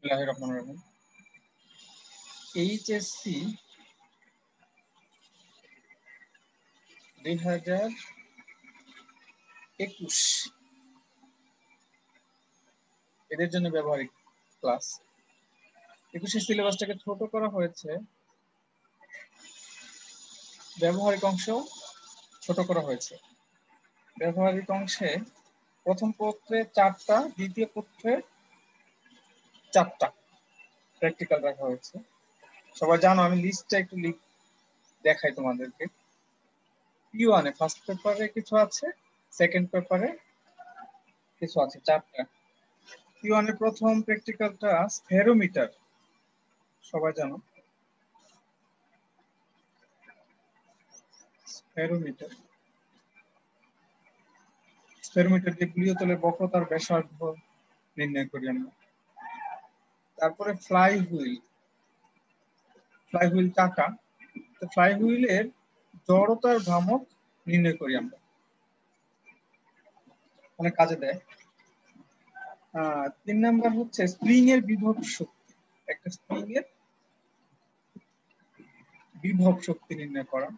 বিসমিল্লাহির রহমানির রহিম। এইচএসসি 2021 এদের জন্য ব্যবহারিক ক্লাস। 21 সিলেবাসটাকে ছোট করা হয়েছে, ব্যবহারিক অংশ ছোট করা হয়েছে। ব্যবহারিক অংশে প্রথম পত্রে 4টা, দ্বিতীয় পত্রে 4টা প্র্যাকটিক্যাল রাখা হয়েছে। সবাই জানো, আমি লিস্টটা একটু দেখাই তোমাদেরকে। P1 ফার্স্ট পেপারে কিছু আছে, সেকেন্ড পেপারে কিছু আছে, 4টা। P1 প্রথম প্র্যাকটিক্যালটা স্ফেরোমিটার, সবাই জানো স্ফেরোমিটার। স্ফেরোমিটার দিয়ে বৃহত্তলের বক্রতার ব্যাসার্ধ নির্ণয় করি আমরা। তারপরে ফ্লাই হুইল চাকা, তো ফ্লাই হুইলের জড়তার ভ্রামক নির্ণয় করি আমরা, অনেক কাজে দেয়। 3 নাম্বার হচ্ছে স্প্রিং এর বিভব শক্তি। একটা স্প্রিং এর বিভব শক্তি নির্ণয় করা।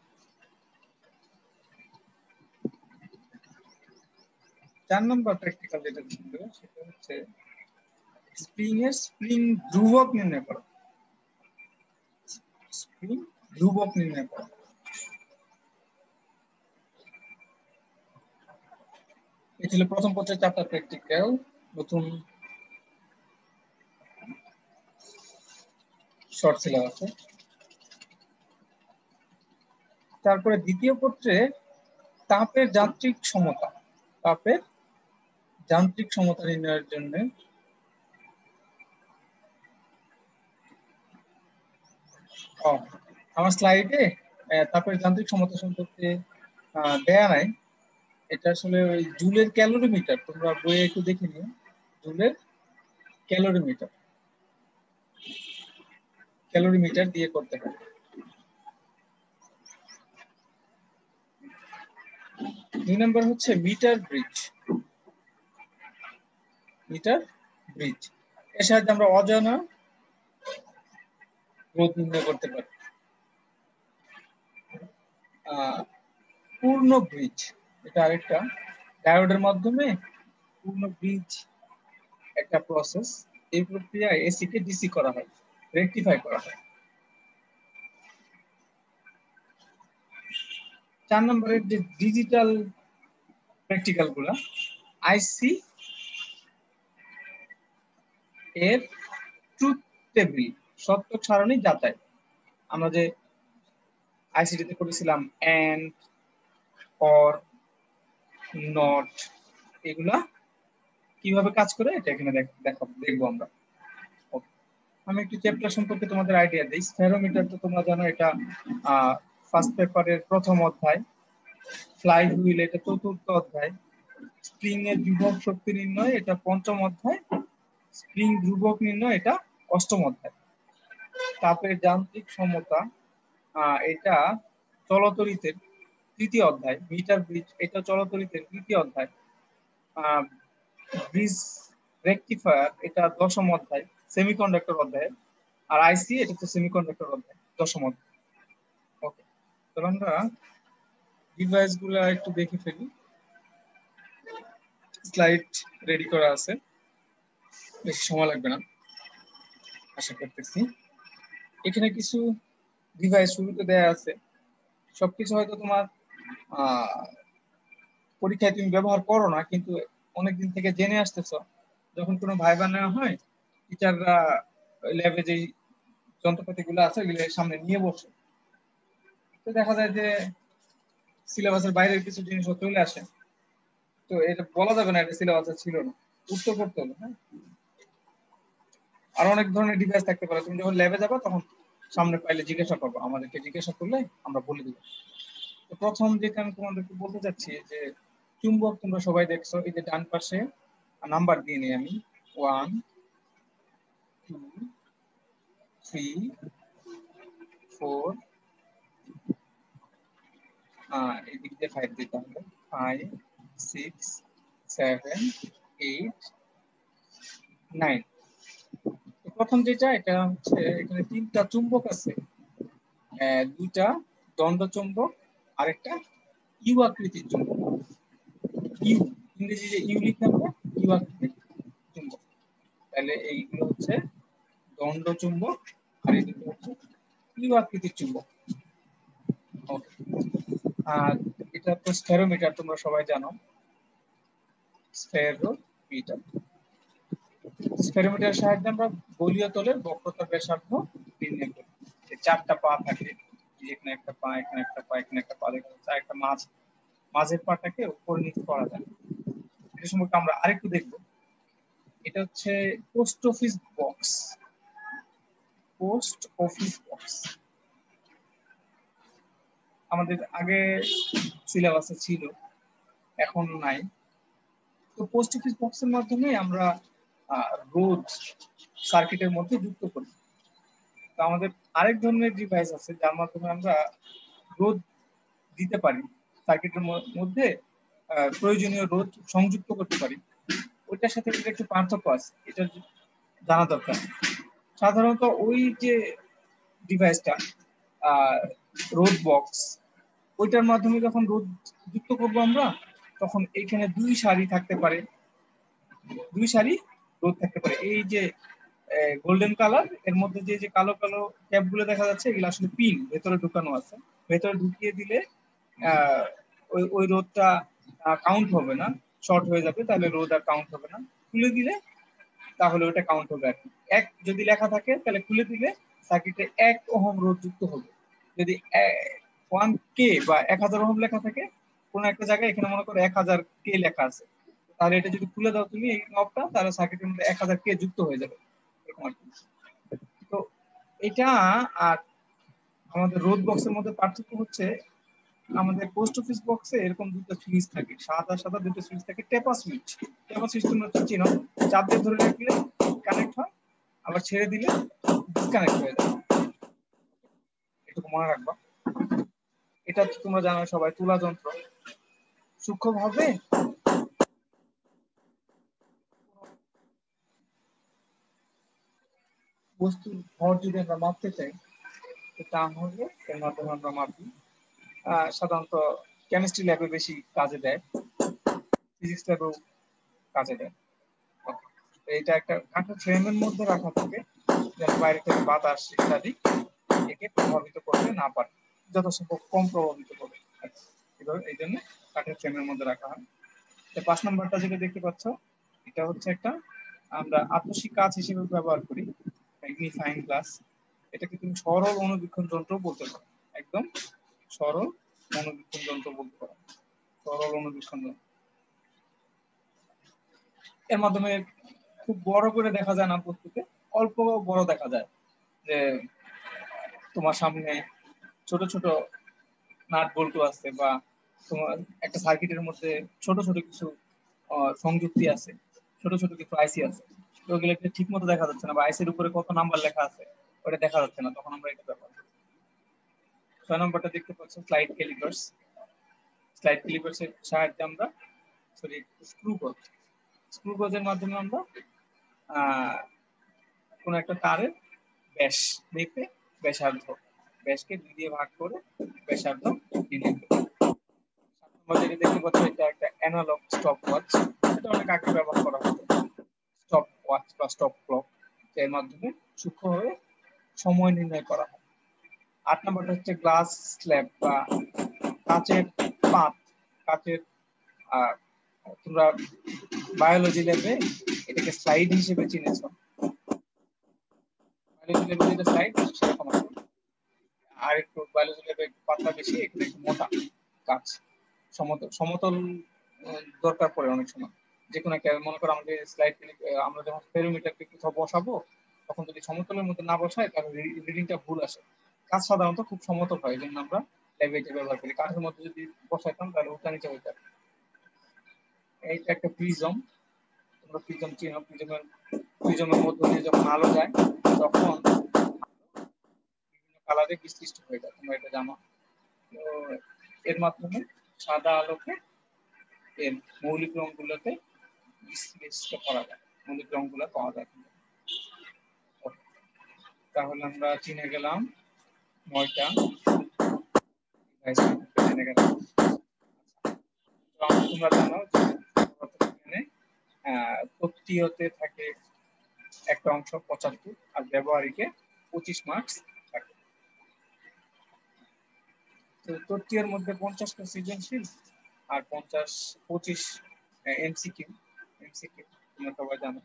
4 নাম্বার প্র্যাকটিক্যাল যেটা ছিল সেটা হচ্ছে স্প্রিং ধ্রুবক নির্ণয় করা। স্প্রিং ধ্রুবক নির্ণয় করা। এই ছিল প্রথম পত্রের 4টা প্র্যাকটিক্যাল, নতুন শর্ট সিলেবাসে। তারপরে দ্বিতীয় পত্রে তাপের যান্ত্রিক সমতা নির্ণয়ের জন্য আমার স্লাইডে তাপের যান্ত্রিক সমতা সম্পর্কে দেয়া নাই। এটা আসলে ওই জুলের ক্যালোরিমিটার, তোমরা বইয়ে একটু দেখে নিও। জুলের ক্যালোরিমিটার দিয়ে করতে হবে। 2 নম্বর হচ্ছে মিটার ব্রিজ। এর সাহায্যে আমরা অজানা রোধ নির্ণয় করতে পারি। পূর্ণ ব্রিজ, এটা আরেকটা ডায়োডের মাধ্যমে পূর্ণ ব্রিজ একটা প্রসেস। এই প্রক্রিয়ায় এসি কে ডিসি করা হয়, রেকটিফাই করা হয়। 4 নম্বরের যে ডিজিটাল প্র্যাকটিক্যাল গুলা, আইসি এর ট্রুথ টেবিল, সত্য সারণী যাচাই। আমরা যে আইসিটিতে করেছিলাম এন্ড, অর, নট, এগুলা কিভাবে কাজ করে এটা এখানে দেখবো আমরা। আমি একটু চ্যাপ্টার সম্পর্কে তোমাদের আইডিয়া দিই। স্ফেরোমিটার তো তোমরা জানো, এটা ফার্স্ট পেপারের প্রথম অধ্যায়। ফ্লাই হুইল এটা চতুর্থ অধ্যায়। স্প্রিং এর বিভব শক্তি নির্ণয় এটা পঞ্চম অধ্যায়। স্প্রিং ধ্রুবক নির্ণয় এটা অষ্টম অধ্যায়। তাপের যান্ত্রিক সমতা এটা চলতরিতের তৃতীয় অধ্যায়। মিটার ব্রিজ এটা চলতরিতের তৃতীয় অধ্যায়। ব্রিজ রেকটিফায়ার এটা দশম অধ্যায়, সেমিকন্ডাক্টর অধ্যায়। আর আইসি এটা তো সেমিকন্ডাক্টর অধ্যায়, দশম অধ্যায়। ওকে, তো আমরা ডিভাইস গুলা একটু দেখে ফেলি। স্লাইড রেডি করা আছে, বেশি সময় লাগবে না আশা করতেছি। এখানে কিছু ডিভাইস শুরুতে দেয়া আছে, সবকিছু হয়তো তোমার পরীক্ষায় তুমি ব্যবহার করো না, কিন্তু অনেকদিন থেকে জেনে আসতেছো। যখন কোনো ভাইবা নেওয়া হয়, টিচাররা ল্যাবে যে যন্ত্রপাতি গুলো আছে ওগুলো সামনে নিয়ে বসে, তো দেখা যায় যে সিলেবাসের বাইরের কিছু জিনিস চলে আসে। তো এটা বলা যাবে না এটা সিলেবাসে ছিল না, উত্তর করতে হবে। হ্যাঁ, আর অনেক ধরনের ডিভাইস থাকতে পারে। তুমি যখন ল্যাবে যাবে তখন সামনে পাইলে জিজ্ঞাসা করবো, আমাদেরকে জিজ্ঞাসা করলে আমরা বলে দিব। তো প্রথম যেটা আমি তোমাদেরকে বলতে চাচ্ছি যে চুম্বক তোমরা সবাই দেখছো, এই যে ডান পাশে নাম্বার দিয়ে নিই আমি, 1 2 3 4, এদিক দিয়ে 5 দিতে হবে, 5 6 7 8 9। প্রথম যেটা এটা হচ্ছে এখানে তিনটা চুম্বক আছে, দুইটা দণ্ড চুম্বক আর একটা ইউ আকৃতির চুম্বক। ইউ ইংরেজি যে ইউ লিখে আমরা ইউ আকৃতির চুম্বক। তাহলে এইগুলো হচ্ছে দণ্ড চুম্বক আর এই দুটো হচ্ছে ইউ আকৃতির চুম্বক। আর এটা তো স্ফেরোমিটার, তোমরা সবাই জানো স্ফেরোমিটার। স্ফেরোমিটারের সাহায্যে আমরা গোলীয় তলের বক্রতা ব্যাসার্ধ নির্ণয় করি। চারটা পা থাকে, এখানে একটা পা, এখানে একটা পা, এখানে একটা পা, দেখা যাচ্ছে একটা মাঝের পাটাকে উপর নিচে করা যায়। এটা সম্পর্কে আমরা আরেকটু দেখবো। এটা হচ্ছে post office box. Post office box আমাদের আগে সিলেবাসে ছিল, এখন নাই। তো পোস্ট অফিস বক্সের মাধ্যমে আমরা রোদ সার্কিটের মধ্যে যুক্ত করি। তো আমাদের আরেক ধরনের ডিভাইস আছে যার মাধ্যমে আমরা রোদ দিতে পারি, সার্কিটের মধ্যে প্রয়োজনীয় রোদ সংযুক্ত করতে পারি। ওইটার সাথে একটু পার্থক্য আছে, এটা জানা দরকার। সাধারণত ওই যে ডিভাইসটা রোদ বক্স, ওইটার মাধ্যমে যখন রোদ যুক্ত করবো আমরা, তখন এইখানে দুই সারি থাকতে পারে, দুই সারি রোদ থাকতে পারে। এই যে গোল্ডেন কালার, এর মধ্যে যে কালো কালো ট্যাপ গুলো দেখা যাচ্ছে, এগুলো আসলে পিন ভেতরে ঢুকানো আছে। ভেতরে ঢুকিয়ে দিলে ওই রোদটা কাউন্ট হবে না, শর্ট হয়ে যাবে, তাহলে রোদ আর কাউন্ট হবে না। খুলে দিলে তাহলে ওটা কাউন্ট হবে আর কি। এক যদি লেখা থাকে তাহলে খুলে দিলে সার্কিটে 1 ওহম রোদ যুক্ত হবে। যদি 1K বা 1000 ওহম লেখা থাকে কোন একটা জায়গায়, এখানে মনে করো 1000K লেখা আছে, তাহলে এটা যদি খুলে দাও তুমি এই নবটা, তাহলে সার্কিটের মধ্যে 1000K যুক্ত হয়ে যাবে। তো এটা আর আমাদের রোদ বক্সের মধ্যে পার্থক্য হচ্ছে, আমাদের পোস্ট অফিস বক্সে এরকম দুটো সুইচ থাকে, সাদা সাদা দুটো সুইচ থাকে, টেপা সুইচ। টেপা সুইচ তোমরা চিনো, চাপ দিয়ে ধরে রাখলে কানেক্ট হয়, আবার ছেড়ে দিলে ডিসকানেক্ট হয়ে যায়। এটুকু মনে রাখবা। এটা তোমরা জানো সবাই, তুলা যন্ত্র। সূক্ষ্মভাবে বস্তুর ভর যদি আমরা মাপতে চাই, তাহলে এর মাধ্যমে আমরা মাপি। সাধারণত কেমিস্ট্রি ল্যাবে বেশি কাজে দেয়, ফিজিক্স ল্যাবেও কাজে দেয়। এটা একটা কাঠের ফ্রেমের মধ্যে রাখা থাকে, যেন বাইরে থেকে বাতাস ইত্যাদি একে প্রভাবিত করতে না পারে, যথাসম্ভব কম প্রভাবিত করবে। এই জন্য কাঠের ফ্রেমের মধ্যে রাখা হয়। 5 নম্বরটা যেটা দেখতে পাচ্ছ, এটা হচ্ছে একটা আমরা আতসী কাঁচ হিসেবে ব্যবহার করি, ম্যাগনিফাইং গ্লাস। এটাকে তুমি সরল অনুবীক্ষণ যন্ত্র বলতে পারো, একদম সরল অনুবীক্ষণ যন্ত্র বলতে পারো, সরল অনুবীক্ষণ যন্ত্র। এর মাধ্যমে খুব বড় করে দেখা যায় না বস্তুকে, অল্প বড় দেখা যায়। যে তোমার সামনে ছোট ছোট নাট বল্টু আছে, বা তোমার একটা সার্কিটের মধ্যে ছোট ছোট কিছু সংযুক্তি আছে, ছোট ছোট কিছু আইসি আছে, তো ওগুলো ঠিক মতো দেখা যাচ্ছে না, বা আইসির উপরে কত নাম্বার লেখা আছে ওটা দেখা যাচ্ছে না, তখন আমরা এটা ব্যবহার করি। 6 নম্বরটা দেখতে পাচ্ছ স্লাইড ক্যালিপার্স। স্লাইড ক্যালিপার্সের সাহায্যে আমরা স্ক্রু গজের মাধ্যমে আমরা কোন একটা তারের ব্যাস মেপে ব্যাসকে 2 দিয়ে ভাগ করে ব্যাসার্ধ নির্ণয় করি। যেটা দেখতে পাচ্ছ এটা একটা অ্যানালগ স্টপ ওয়াচ। এটা অনেক আগে ব্যবহার করা হতো, স্টপ ওয়াচ বা স্টপ ক্লক, এর মাধ্যমে সূক্ষ্মভাবে সময় নির্ণয় করা হয়। 8 নম্বরটা হচ্ছে গ্লাস স্ল্যাব বা কাচের পাত। কাচের তোমরা বায়োলজি ল্যাবে এটাকে স্লাইড হিসেবে চিনেছো, বায়োলজি ল্যাবে যেটা স্লাইড সেরকম আছে, আর একটু বায়োলজি ল্যাবে একটু পাতলা বেশি, একটু মোটা কাচ। সমতল দরকার পড়ে অনেক সময়, যে কোনো একটা, মনে করো আমাদের স্লাইড আমরা যখন ফেরোমিটারকে কোথাও বসাবো, তখন যদি সমতলের মধ্যে না বসায় তাহলে রিডিংটা ভুল আসে। কাজ সাধারণত খুব সমতল হয়, এই জন্য আমরা ল্যাবে এটা ব্যবহার করি। কাঠের মধ্যে যদি বসাইতাম তাহলে উল্টা নিচে হইতে। এইটা একটা প্রিজম, তোমরা প্রিজম চিনো। প্রিজমের মধ্যে দিয়ে যখন আলো যায় তখন বিভিন্ন কালারে বিশ্লিষ্ট হয়ে যায়, তোমরা এটা জানো। তো এর মাধ্যমে সাদা আলোকে এর মৌলিক রঙগুলোতে বিশ্লেষণ করা যায়, মৌলিক রঙগুলো পাওয়া যায়। তাহলে আমরা চিনে গেলাম 9টা ডিভাইস চিনে গেলাম। তোমরা জানো এখানে তত্ত্বীয়তে থাকে একটা অংশ 75 আর ব্যবহারিকে 25 মার্কস থাকে। তো তত্ত্বীয়ের মধ্যে 50টা সৃজনশীল আর 25 এমসিকিউ তোমরা সবাই জানো।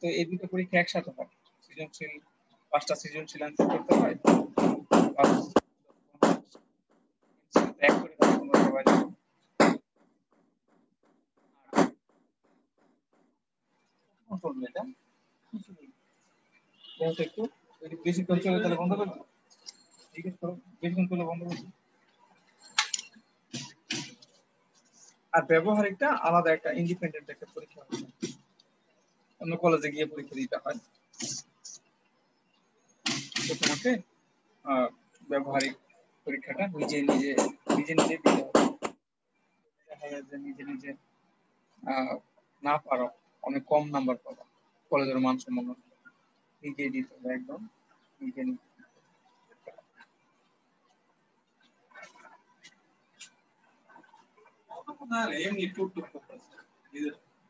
তো এই দুটো পরীক্ষা একসাথে হয়। সৃজনশীল 5টা সৃজনশীল অ্যান্সার করতে হয়, এক করে তোমরা সবাই জানো। এটা একটু বেশি করে চলে তাহলে বন্ধ করবো, জিজ্ঞেস করো বেশি করলে বন্ধ করবো। আর ব্যবহারিকটা আলাদা একটা ইন্ডিপেন্ডেন্ট একটা পরীক্ষা হয়, অন্য কলেজে গিয়ে পরীক্ষা দিতে হয়। তো তোমাকে ব্যবহারিক পরীক্ষাটা নিজে নিজে দিতে হবে। দেখা যায় যে নিজে না পারো, অনেক কম নাম্বার পাবো, কলেজের মান সম্মান নিজে দিতে হবে, একদম নিজে নিজে।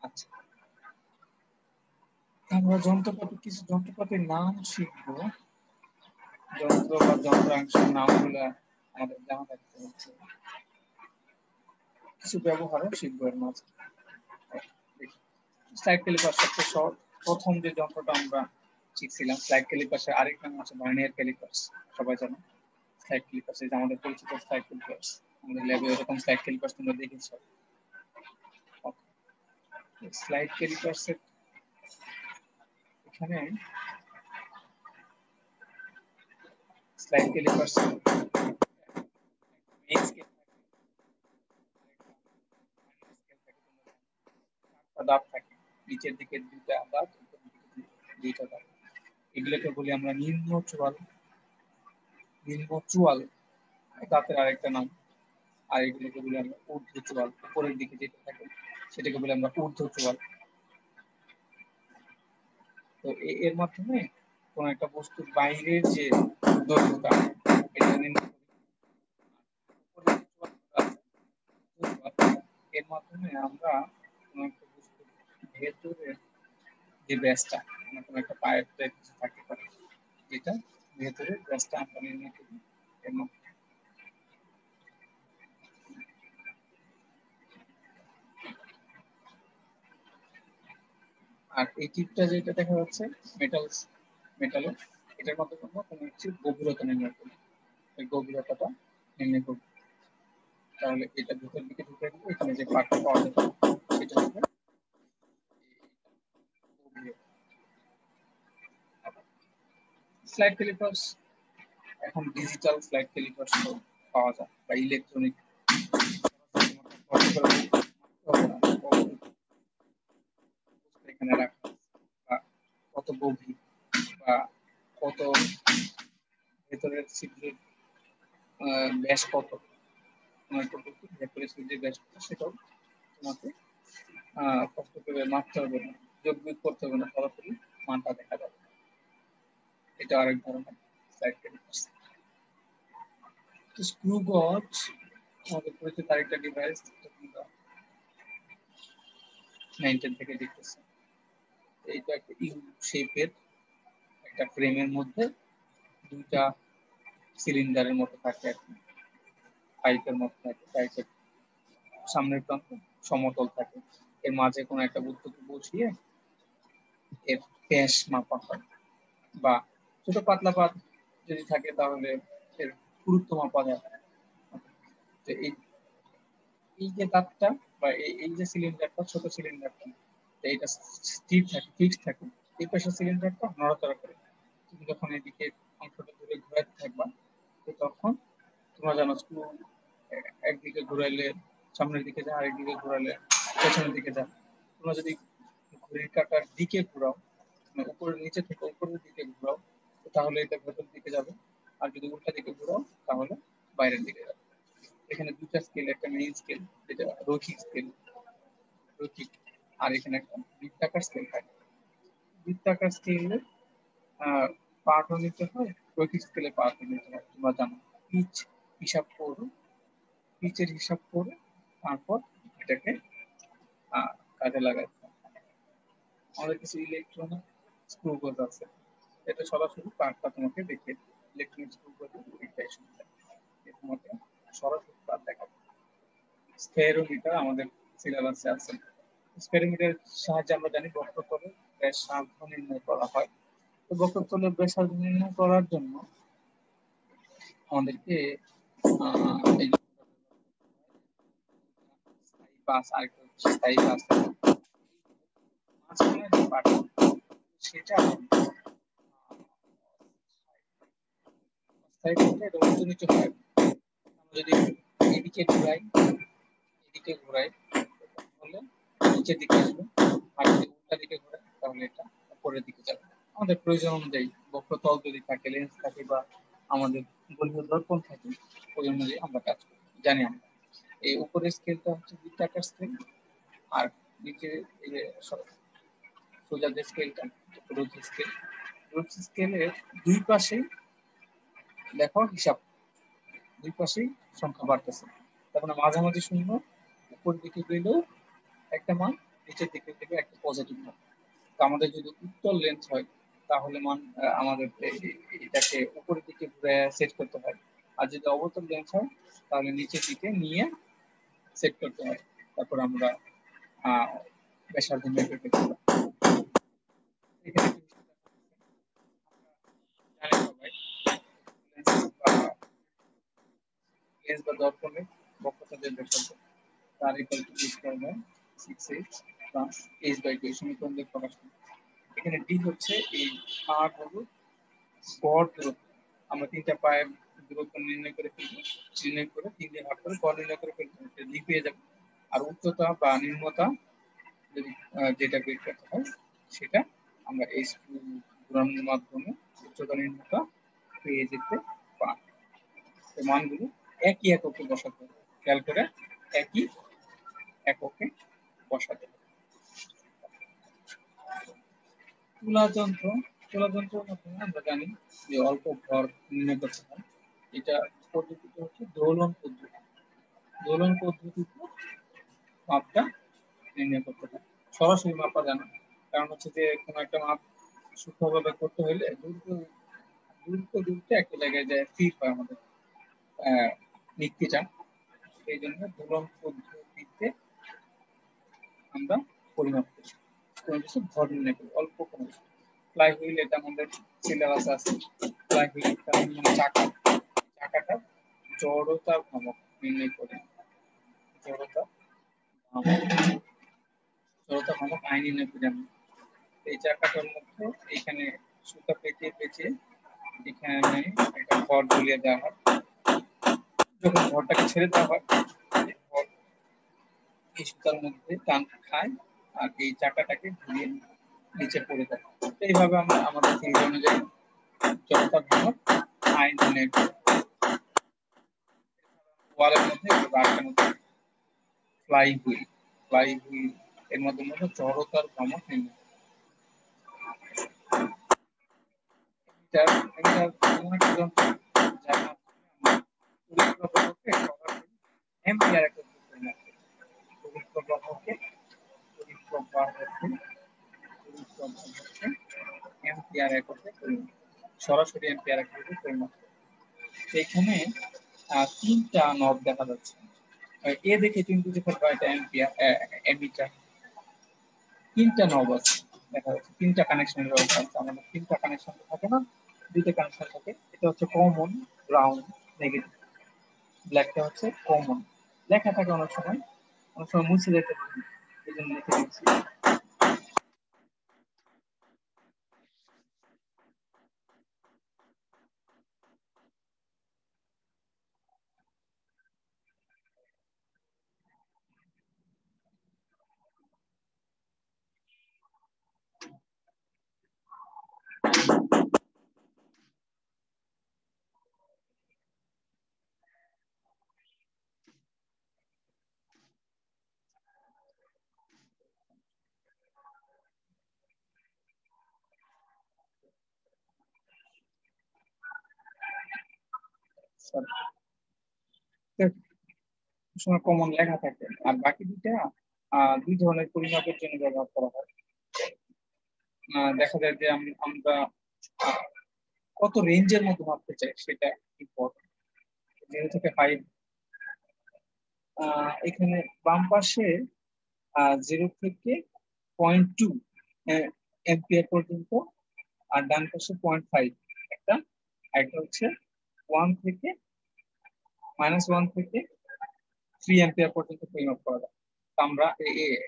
আচ্ছা, আমরা কিছু যন্ত্রপাতির নাম শিখবো। যন্ত্র বা যন্ত্রাংশের নামগুলা আমাদের জানা থাকতে হচ্ছে, কিছু ব্যবহারও শিখবো এর মাঝে। স্লাইড ক্যালিপার সবচেয়ে সহজ। প্রথম যে যন্ত্রটা আমরা শিখছিলাম স্লাইড ক্যালিপাসের আরেক নাম আছে ভার্নিয়ার ক্যালিপাস, সবাই জানো। স্লাইড ক্যালিপাস এই যে আমাদের পরিচিত স্লাইড ক্যালিপাস, আমাদের ল্যাবে এরকম স্লাইড ক্যালিপাস তোমরা দেখেছো। স্লাইড ক্যালিপাসের এখানে স্লাইড ক্যালিপাস মেইন স্কেল দাঁত থাকে, নিচের দিকে দুইটা দাঁত, উপরের দিকে দুইটা দাঁত। এগুলোকে বলি আমরা নিম্ন চুয়াল দাঁতের আরেকটা নাম। আর এগুলোকে বলি আমরা ঊর্ধ্ব চুয়াল, উপরের দিকে যেটা থাকে সেটাকে বলি আমরা ঊর্ধ্ব চুয়াল। তো এর মাধ্যমে কোন একটা বস্তুর বাইরের যে দৈর্ঘ্যটা এটা এর মাধ্যমে আমরা কোন একটা বস্তুর ভেতরের যে ব্যাসটা, কোন একটা পাইপ কিছু থাকতে পারে, যেটা ভেতরের ব্যাসটা আমরা নির্ণয় করি এর মাধ্যমে। আর এই টিপটা যেটা দেখা যাচ্ছে মেটালের, এটার মাধ্যমে আমরা কোনো কিছু গভীরতা নির্ণয় করি, এই গভীরতাটা নির্ণয় করব। তাহলে এটা ভেতর দিকে ঢুকে দিলে এখানে যে পার্টটা পাওয়া যাবে সেটা হবে স্লাইড ক্যালিপার্স। এখন ডিজিটাল স্লাইড ক্যালিপার্স পাওয়া যায় বা ইলেকট্রনিক, এখানে রাখা বা কত গভীর বা কত ভেতরের ছিদ্রের ব্যাস কত, ভেতরের ছিদ্রের ব্যাস কত সেটাও তোমাকে কষ্ট করে মাপতে হবে না, যোগ বিয়োগ করতে হবে না, সরাসরি মানটা দেখা যাবে। এটা আরেক ধরনের স্লাইড ক্যালিপার্স। স্ক্রু গজ আমাদের পরিচিত আরেকটা ডিভাইস, তোমরা 9 থেকে দেখতেছি। এইটা একটা ইউ শেপের একটা ফ্রেমের মধ্যে দুইটা সিলিন্ডারের মতো থাকে আর কি, পাইপের মতো থাকে। পাইপের সামনের প্রান্ত সমতল থাকে, এর মাঝে কোনো একটা বস্তুকে বসিয়ে এর ব্যাস মাপা হয়, বা ছোট পাতলা পাত যদি থাকে তাহলে এর পুরুত্ব মাপা যায়। তো এই যে তাপটা বা এই যে সিলিন্ডারটা, ছোট সিলিন্ডারটা, এটা স্থির থাকে, ফিক্সড থাকে। এই পাশের সিলিন্ডারটা নড়াচড়া করে। তুমি যখন এদিকে অংশটা ধরে ঘোরাতে থাকবা, তো তখন তোমরা জানো স্ক্রু একদিকে ঘুরাইলে সামনের দিকে যায়, আরেকদিকে ঘুরাইলে পেছনের দিকে যায়। তোমরা যদি ঘড়ির কাঁটার দিকে ঘুরাও, মানে উপরের নিচে থেকে উপরের দিকে ঘুরাও, তাহলে এটা ভেতরের দিকে যাবে, আর যদি উল্টা দিকে ঘুরাও তাহলে বাইরের দিকে যাবে। এখানে দুটা স্কেল, একটা মেইন স্কেল যেটা রৈখিক স্কেল, রৈখিক, আর এখানে একটা বৃত্তাকার স্কেল থাকে। বৃত্তাকার স্কেলে পার্টও নিতে হয়, রৈখিক স্কেলে পার্টও নিতে হয়, তোমরা জানো। পিচ হিসাব করো, পিচের হিসাব করে তারপর এটাকে কাজে লাগাইতে হয়। আমাদের কিছু ইলেকট্রনিক স্ক্রু গজ আছে, এটা সরাসরি পার্টটা তোমাকে দেখিয়ে দেবে। ইলেকট্রনিক স্ক্রু গজের পরীক্ষায় তোমাকে সরাসরি পার্ট দেখাবে। স্ফেরোমিটার আমাদের সিলেবাসে আছে। স্ফেরোমিটারের সাহায্যে আমরা জানি বক্রতলের ব্যাসার্ধ নির্ণয় করা হয়। তো বক্রতলের ব্যাসার্ধ নির্ণয় করার জন্য আমাদেরকে এই স্থায়ী বাস আরেকটা স্থায়ী বাস মাঝখানে যে পার্ট সেটা স্থায়ী করতে এটা উঁচু নিচু হয়। আমরা যদি এদিকে ঘুরাই তাহলে নিচের দিকে আসবে, আর যদি উল্টা দিকে ঘুরাই তাহলে এটা উপরের দিকে যাবে। আমাদের প্রয়োজন অনুযায়ী বক্রতল যদি থাকে, লেন্স থাকে বা আমাদের গোলীয় দর্পণ থাকে, ওই অনুযায়ী আমরা কাজ করি। জানি আমরা এই উপরের স্কেলটা হচ্ছে বৃত্তাকার স্কেল, আর নিচে এই যে সোজা যে স্কেলটা রোজ স্কেল। রোজ স্কেলের দুই পাশেই দেখো হিসাব, দুই পাশেই সংখ্যা বাড়তেছে, তার মানে মাঝামাঝি শূন্য, উপর দিকে গেলেও একটা মান, নিচের দিকে গেলে একটা পজিটিভ মান। তো আমাদের যদি উত্তল লেন্স হয় তাহলে মান আমাদের এটাকে উপরের দিকে ঘুরে সেট করতে হয়, আর যদি অবতল লেন্স হয় তাহলে নিচের দিকে নিয়ে সেট করতে হয়। তারপর আমরা ব্যাসার্ধ বের করতে পারি। এখানে জানি সবাই লেন্স বা দর্পণের বক্রতা যে ব্যাসার্ধ তার equal to d² 6h plus h/2 সমীকরণ দিয়ে প্রকাশ করি। এখানে d হচ্ছে এই আর হলো গড় দূরত্ব। আমরা তিনটা পায়ের দূরত্ব নির্ণয় করে ফেলবো, নির্ণয় করে 3 দিয়ে ভাগ করে গড় নির্ণয় করে ফেলবো, এটা d পেয়ে যাবে। আর উচ্চতা বা নিম্নতা যদি যেটা বের করতে হয় সেটা আমরা এই ঘুরানোর মাধ্যমে উচ্চতা নিম্নতা পেয়ে যেতে পারি। মানগুলো একই এককে বসাতে হবে, খেয়াল করে একই এককে বসাতে হবে। তুলা যন্ত্র, তুলা যন্ত্রের মাধ্যমে আমরা জানি যে অল্প ভর নির্ণয় করতে হয়। এটা পদ্ধতিটা হচ্ছে দোলন পদ্ধতি। দোলন পদ্ধতিতে মাপটা নির্ণয় করতে হয়, সরাসরি মাপা যায় না। কারণ হচ্ছে যে কোনো একটা মাপ সূক্ষ্মভাবে করতে হলে দ্রুত একটা জায়গায় যায় স্থির হয় আমাদের নিক্তিটা। সেই জন্য দোলন পদ্ধতিতে আমরা পরিমাপ করি, কোনো কিছু ভর নির্ণয় করি, অল্প কোনো কিছু। ফ্লাই হুইল, এটা আমাদের সিলেবাস আছে। ফ্লাই হুইল মানে চাকাটা জড়তা ভ্রামক নির্ণয় করে, জড়তা ভ্রামক আইন নির্ণয় করি আমরা। এই চাকাটার মধ্যে এখানে সুতা পেঁচিয়ে এখানে একটা ভর ঝুলিয়ে দেওয়া হয়। যখন ভরটাকে ছেড়ে দেওয়া হয় ভর এই সুতার মধ্যে টান খায় আর এই চাকাটাকে ঘুরিয়ে নিচে পড়ে যায়। এইভাবে আমরা আমাদের থিওরি অনুযায়ী জড়তা ভ্রামক আইন নির্ণয় করি। ওয়ালের মধ্যে আটকানো থাকে ফ্লাই হুইল, এর মাধ্যমে জড়তার ভ্রামক নির্ণয় করি। এমন একটা যন্ত্র যার মাধ্যমে আমরা তড়িৎ প্রবাহকে এম্পিয়ার এককে পরিমাপ করি। তড়িৎ প্রবাহকে এম্পিয়ার এককে পরিমাপ, সরাসরি এম্পিয়ার এককে পরিমাপ করি। এখানে তিনটা নব দেখা যাচ্ছে। এ দেখে কিন্তু যেতে পারে এটা এম্পিয়ার এমিটার। তিনটা নব আছে দেখা যাচ্ছে, তিনটা কানেকশনের ব্যবস্থা আছে। আমাদের তিনটা কানেকশন থাকে না, দুইটা কানেকশন থাকে। এটা হচ্ছে কমন, গ্রাউন্ড, নেগেটিভ। ব্ল্যাকটা হচ্ছে কমন। লেখা থাকে অনেক সময় মুছে যেতে পারে, এই জন্য লিখে দিচ্ছি। সময় কমন লেখা থাকে, আর বাকি দুইটা দুই ধরনের পরিমাপের জন্য ব্যবহার করা হয়। দেখা যায় যে আমরা কত রেঞ্জের মধ্যে মাপতে চাই সেটা ইম্পর্টেন্ট। 0 থেকে 5, এখানে বাম পাশে 0 থেকে 0.2 এম্পিয়ার পর্যন্ত, আর ডান পাশে 0.5 একটা, একটা হচ্ছে 1 থেকে -1 থেকে 3 এম্পিয়ার পর্যন্ত পরিমাপ করা যায়। তো আমরা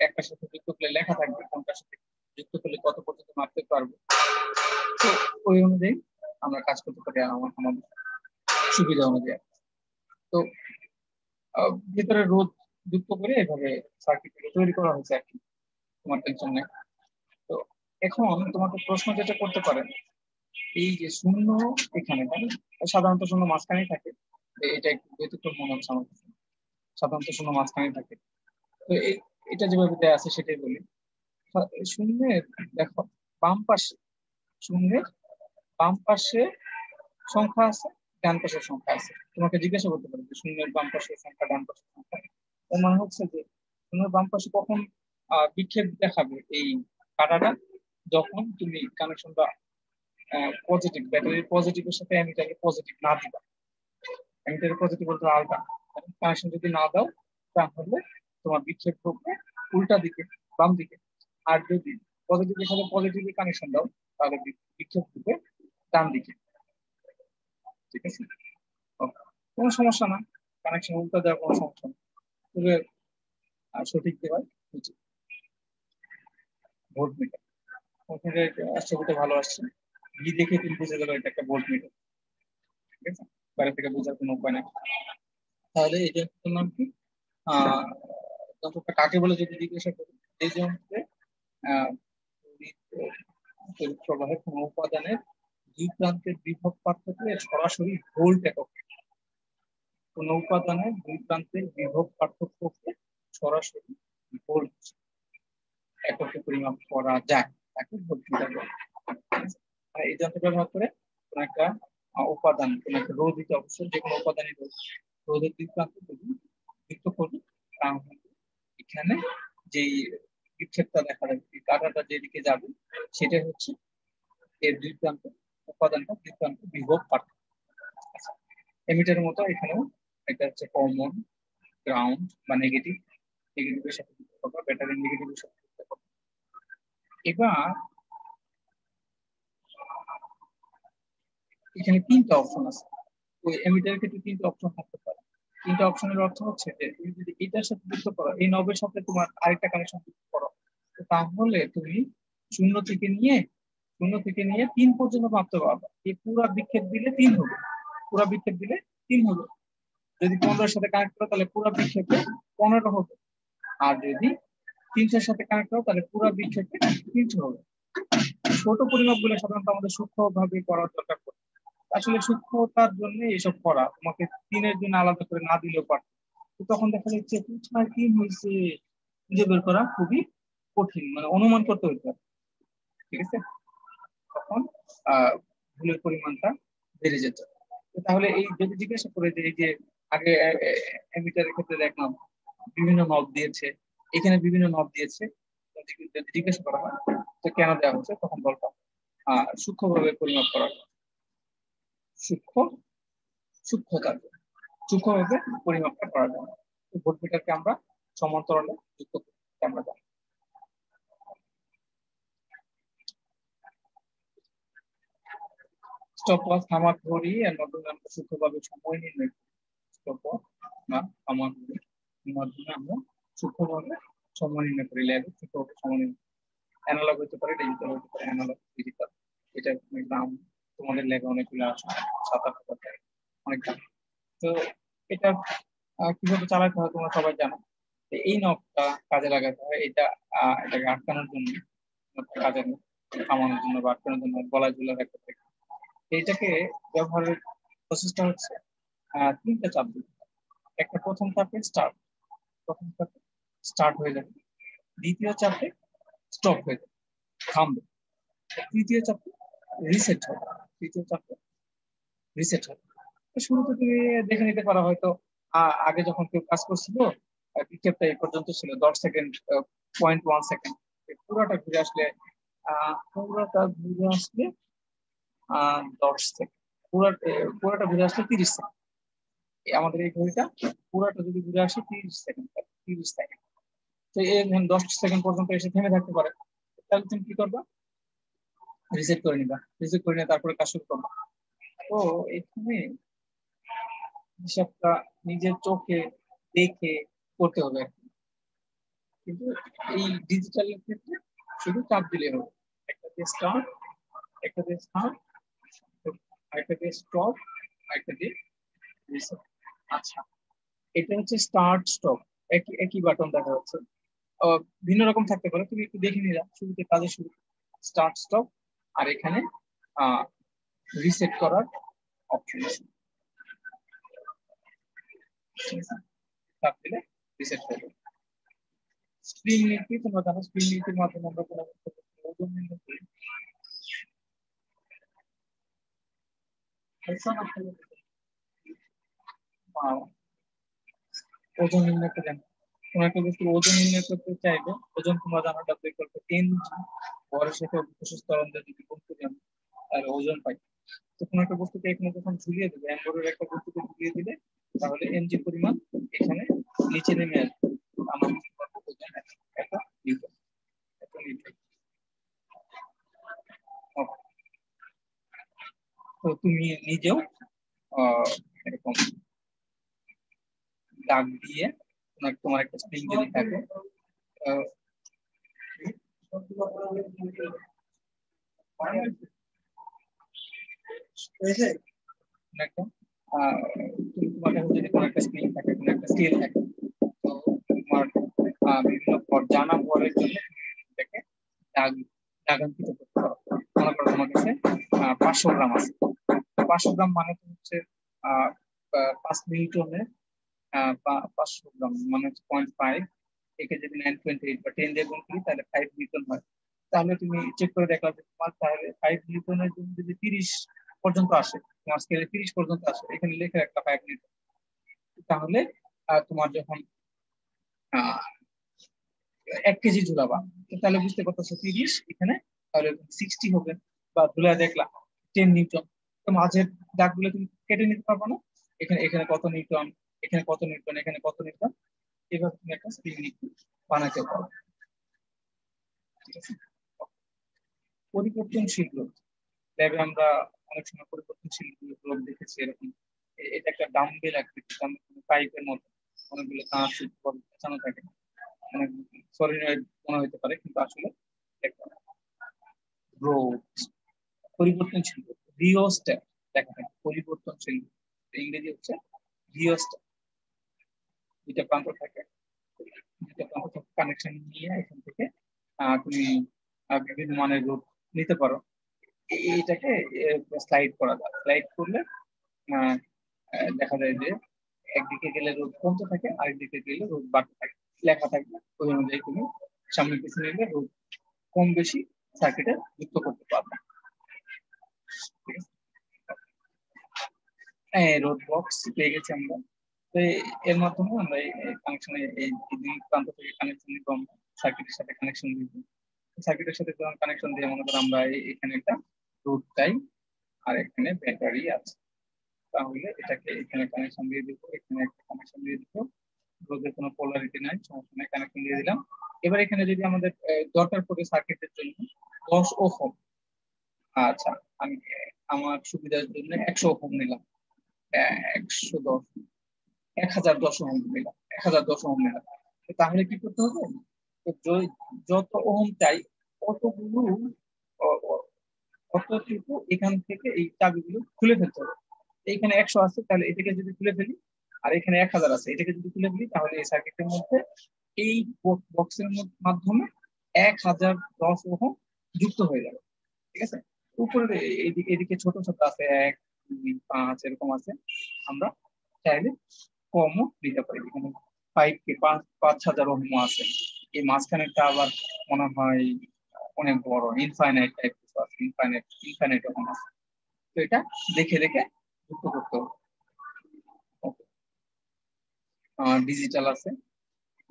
একটার সাথে যুক্ত করলে লেখা থাকবে কোনটার সাথে যুক্ত করলে কত পর্যন্ত মাপতে পারবো, তো ওই অনুযায়ী আমরা কাজ করতে পারি আমাদের সুবিধা অনুযায়ী। তো ভিতরে রোধ যুক্ত করে এভাবে সার্কিট তৈরি করা হয়েছে আর কি, তোমার টেনশন নেই। তো এখন তোমাকে প্রশ্ন যেটা করতে পারেন, এই যে শূন্য এখানে সাধারণত শূন্য মাঝখানেই থাকে, এটা একটু ব্যতিক্রম মনে হচ্ছে আমার কাছে, সাধারণত শূন্য মাঝখানেই থাকে। তো এটা যেভাবে দেয়া আছে সেটাই বলি। শূন্যের দেখো বাম পাশে, শূন্যের বাম পাশে সংখ্যা আছে, ডান পাশের সংখ্যা আছে। তোমাকে জিজ্ঞাসা করতে পারে যে শূন্যের বাম পাশের সংখ্যা ডান পাশের সংখ্যা, এর মানে হচ্ছে যে শূন্যের বাম পাশে কখন বিক্ষেপ দেখাবে এই কাটাটা, যখন তুমি কানেকশনটা পজিটিভ, ব্যাটারির পজিটিভের সাথে অ্যামিটারের পজিটিভ না দিবা। অ্যামিটারের পজিটিভ বলতে আলগা, কানেকশন যদি না দাও তাহলে তোমার বিক্ষেপ করবে উল্টা দিকে, বাম দিকে। আর যদি পজিটিভের সাথে পজিটিভ কানেকশন দাও তাহলে বিক্ষেপ করবে ডান দিকে। ঠিক আছে, কোনো সমস্যা না, কানেকশন উল্টা দেওয়ার কোনো সমস্যা না, তবে সঠিক দেওয়াই উচিত। ভোল্ট মিটার ওখানে ছবিটা ভালো আসছে, ভি দেখে তুমি বুঝে গেল এটা একটা ভোল্ট মিটার। ঠিক আছে, বাইরে থেকে বোঝার কোনো উপায় নাই। তাহলে এই যন্ত্রের নাম কি, যন্ত্রটা কাকে বলে যদি জিজ্ঞাসা করি, এই যন্ত্রে তড়িৎ প্রবাহের কোন উপাদানের দুই প্রান্তের বিভব পার্থক্যের সরাসরি ভোল্ট একক, কোন উপাদানের দুই প্রান্তের বিভব পার্থক্যকে সরাসরি ভোল্ট এককে পরিমাপ করা যায়, তাকে ভোল্ট মিটার বলে। এই যন্ত্র ব্যবহার করে কোন একটা উপাদান, কোন একটা রোধকে, অবশ্যই যে কোনো উপাদানই রোধের দুই প্রান্তে যদি যুক্ত করি তাহলে এখানে যেই বিক্ষেপটা দেখা যাবে, কাঁটাটা যেদিকে যাবে সেটাই হচ্ছে এর দুই প্রান্ত, উপাদানটা দুই প্রান্ত বিভব পার্থক্য। এমিটারের মতো এখানেও এটা হচ্ছে কমন গ্রাউন্ড বা নেগেটিভ, নেগেটিভের সাথে যুক্ত করবো, ব্যাটারি নেগেটিভের সাথে যুক্ত করবো। এবার এখানে তিনটা অপশন আছে, ওই এমিটারের ক্ষেত্রে তিনটা অপশন থাকতে পারে। তিনটা অপশনের অর্থ হচ্ছে যে তুমি যদি এটার সাথে যুক্ত করো, এই নবের সাথে তোমার আরেকটা কানেকশন যুক্ত করো, তাহলে তুমি শূন্য থেকে নিয়ে 3 পর্যন্ত মাপতে পারবে। এই পুরা বিক্ষেপ দিলে 3 হবে, পুরা বিক্ষেপ দিলে 3 হবে। যদি 15 সাথে কানেক্ট করো তাহলে পুরা বিক্ষেপে 15 হবে, আর যদি 300 সাথে কানেক্ট করো তাহলে পুরা বিক্ষেপে 300 হবে। ছোট পরিমাপ গুলো সাধারণত আমাদের সূক্ষ্ম ভাবে করার দরকার পড়ে, আসলে সূক্ষ্মতার জন্য এসব করা, তোমাকে 3-এর জন্য আলাদা করে না দিলেও পারত, তখন দেখা যাচ্ছে 3 হয়েছে খুঁজে বের করা খুবই কঠিন, মানে অনুমান করতে হইতে পারে। ঠিক আছে, তখন ভুলের পরিমাণটা বেড়ে যেত। তাহলে এই যদি জিজ্ঞাসা করে যে এই যে আগে এমিটারের ক্ষেত্রে দেখলাম বিভিন্ন নব দিয়েছে, এখানে বিভিন্ন নব দিয়েছে, যদি জিজ্ঞাসা করা হয় তো কেন দেওয়া হচ্ছে, তখন বলবো সূক্ষ্মভাবে পরিমাপ করার, সূক্ষ্মভাবে পরিমাপটা করা যায়। ভোল্টমিটারকে আমরা সমান্তরালে যুক্ত করতে আমরা জানি। স্টপওয়াচ থামার ঘড়ি এর মাধ্যমে আমরা সূক্ষ্মভাবে সময় নির্ণয় করি। স্টপওয়াচ বা থামার ঘড়ি এর মাধ্যমে আমরা সূক্ষ্মভাবে সময় নির্ণয় করি, ল্যাবে সূক্ষ্মভাবে সময় নির্ণয়। অ্যানালগ হতে পারে, ডিজিটাল হতে পারে, অ্যানালগ ডিজিটাল, এটা দাম তোমাদের ল্যাবে অনেকগুলো আছে, 7-8 হাজার অনেক দাম। তো এটা কিভাবে চালাতে হয় তোমরা সবাই জানো। এই নবটা কাজে লাগাতে হয়, এটাকে আটকানোর জন্য, কাজে থামানোর জন্য বা আটকানোর জন্য গলায় ঝুলে রাখতে থাকে। এইটাকে ব্যবহারের প্রসেসটা হচ্ছে 3টা চাপ দিতে। একটা প্রথম চাপে স্টার্ট হয়ে যাবে, দ্বিতীয় চাপে স্টপ হয়ে যাবে, থামবে, তৃতীয় চাপে রিসেট হবে, শুরুতে তুমি দেখে নিতে পারো হয়তো আগে যখন কেউ কাজ করছিল বিক্ষেপটা এই পর্যন্ত ছিল 10 সেকেন্ড, 0.1 সেকেন্ড। পুরোটা ঘুরে আসলে পুরোটা ঘুরে আসলে 10 সেকেন্ড, পুরোটা ঘুরে আসলে 30 সেকেন্ড। আমাদের এই ঘড়িটা পুরোটা যদি ঘুরে আসে 30 সেকেন্ড, 30 সেকেন্ড। তো এই 10 সেকেন্ড পর্যন্ত এসে থেমে থাকতে পারে। তাহলে তুমি কি করবা? রিসেট করে নিবা, রিসেট করে নিয়ে তারপরে কাজ শুরু করবা। তো এখানে হিসাবটা নিজের চোখে দেখে করতে হবে আর কি। কিন্তু এই ডিজিটালের ক্ষেত্রে শুধু চাপ দিলে হবে। একটা দিয়ে স্টার্ট, একটা দিয়ে স্টার্ট, একটা দিয়ে স্টপ, একটা দিয়ে রিসেট। আচ্ছা, এটা হচ্ছে স্টার্ট স্টপ, একই একই বাটন দেখা যাচ্ছে। ভিন্ন রকম থাকতে পারে, তুমি একটু দেখে নিলাম শুরুতে কাজের শুরু স্টার্ট স্টপ, আর এখানে রিসেট করার অপশন আছে। চাপ দিলে রিসেট করবে। স্প্রিং নীতি তোমরা জানো, স্প্রিং নীতির মাধ্যমে আমরা কোনো ওজন নির্ণয় করি। ওজন নির্ণয় করে জানো, কোনো একটা বস্তুর ওজন নির্ণয় করতে চাইবে, ওজন তোমরা জানো W=mg, ভরের সাথে অভিকর্ষের ত্বরণ যদি গুণতে জানো তাহলে ওজন পাই। তো কোনো একটা বস্তুকে এখানে যখন ঝুলিয়ে দেবে, এমবরের একটা বস্তুকে ঝুলিয়ে দিলে তাহলে mg পরিমাণ এখানে নিচে নেমে আসবে। আমরা বুঝতে পারবো ওজন এত নিউটন, এত নিউটন। তো তুমি নিজেও এরকম দাগ দিয়ে তোমার একটা স্প্রিং যদি থাকে, তোমার কাছে যদি কোনো একটা স্প্রিং থাকে, কোনো একটা স্কেল থাকে, তো তোমার বিভিন্ন জানা ভরের জন্য এটাকে দাগাঙ্কিত করতে পারো। মনে করো তোমার কাছে 500 গ্রাম আছে। 500 গ্রাম মানে তো হচ্ছে 5 নিউটনের 500 গ্রাম মানে হচ্ছে 0.5, একে যদি 9.8 বা 10 দিয়ে গুণ করি তাহলে 5 নিউটন হয়। তাহলে তুমি চেক করে দেখলা যে তোমার তাহলে 5 নিউটনের জন্য যদি 30 পর্যন্ত আসে, তোমার স্কেলে 30 পর্যন্ত আসে, এখানে লেখা একটা 5 নিউটন। তাহলে তোমার যখন 1 কেজি ঝুলাবা, তাহলে বুঝতে পারতেছো 30 এখানে, তাহলে 60 হবে। বা ঝুলা দেখলা 10 নিউটন, তো মাঝের দাগগুলো তুমি কেটে নিতে পারবো না, এখানে এখানে কত নিউটন, এখানে কত নিউটন, এখানে কত নিউটন, এভাবে তুমি একটা স্প্রিং বানাতে পারো। ঠিক আছে। পরিবর্তনশীল লোড, ল্যাবে আমরা অনেক সময় পরিবর্তনশীল লোড দেখেছি এরকম। এটা একটা ডাম্বেল আকৃতি, পাইপের মতো অনেকগুলো কাঁচ পেঁচানো থাকে, অনেক সলিনয়েড মনে হতে পারে, কিন্তু আসলে একটা রোড। পরিবর্তনশীল রিওস্ট্যাট দেখা থাকে, পরিবর্তনশীল ইংরেজি হচ্ছে রিওস্ট্যাট। দুইটা প্রান্ত থাকে, দুইটা প্রান্ত থেকে কানেকশন নিয়ে এখান থেকে তুমি বিভিন্ন মানের রোড নিতে পারো। এইটাকে স্লাইড করা যায়, স্লাইড করলে দেখা যায় যে একদিকে গেলে রোদ কমতে থাকে, আরেকদিকে গেলে রোদ বাড়তে থাকে, লেখা থাকবে ওই অনুযায়ী তুমি সামনে পিছনে নিলে রোদ কম বেশি সার্কিটে যুক্ত করতে পারবে। ঠিক আছে, হ্যাঁ রোদ বক্স পেয়ে গেছি আমরা। তো এর মাধ্যমে আমরা এই কানেকশনে এই দুই প্রান্ত থেকে কানেকশন নিব, আমরা সার্কিটের সাথে কানেকশন দিব। সার্কিটের সাথে যখন কানেকশন দিয়ে মনে করো আমরা এখানে একটা রোদ চাই আর এখানে ব্যাটারি আছে, তাহলে এটাকে এখানে কানেকশন দিয়ে দিব, এখানে একটা কানেকশন দিয়ে দিব। রোদের কোনো পোলারিটি নাই, সমস্যা নাই, কানেকশন দিয়ে দিলাম। এবার এখানে যদি আমাদের দরকার পড়ে সার্কিটের জন্য 10 ওহম, আচ্ছা আমি আমার সুবিধার জন্য 100 ওহম নিলাম, 110, 1010 ওহম নিলাম, 1010 ওহম নিলাম। তাহলে কি করতে হবে? যত ওহম চাই অতগুলো অতটুকু এখান থেকে এই চাবিগুলো খুলে ফেলতে হবে। এইখানে 100 আছে, তাহলে এটাকে যদি খুলে ফেলি, আর এখানে 1000 আছে, এটাকে যদি খুলে ফেলি, তাহলে এই সার্কিটের মধ্যে এই বক্সের মাধ্যমে 1010 ওহম যুক্ত হয়ে যাবে। ঠিক আছে, উপরে এদিকে ছোট ছোট আছে 1 2 5 এরকম আছে, আমরা চাইলে কমও দিতে পারি। এখানে 5000 ওহম আছে। এই মাঝখানেরটা আবার মনে হয় অনেক বড়, ইনফাইনাইট টাইপ কিছু আছে, ইনফাইনাইট ইনফাইনাইট ওহম আছে। তো এটা দেখে দেখে যুক্ত করতে হবে। ডিজিটাল আছে,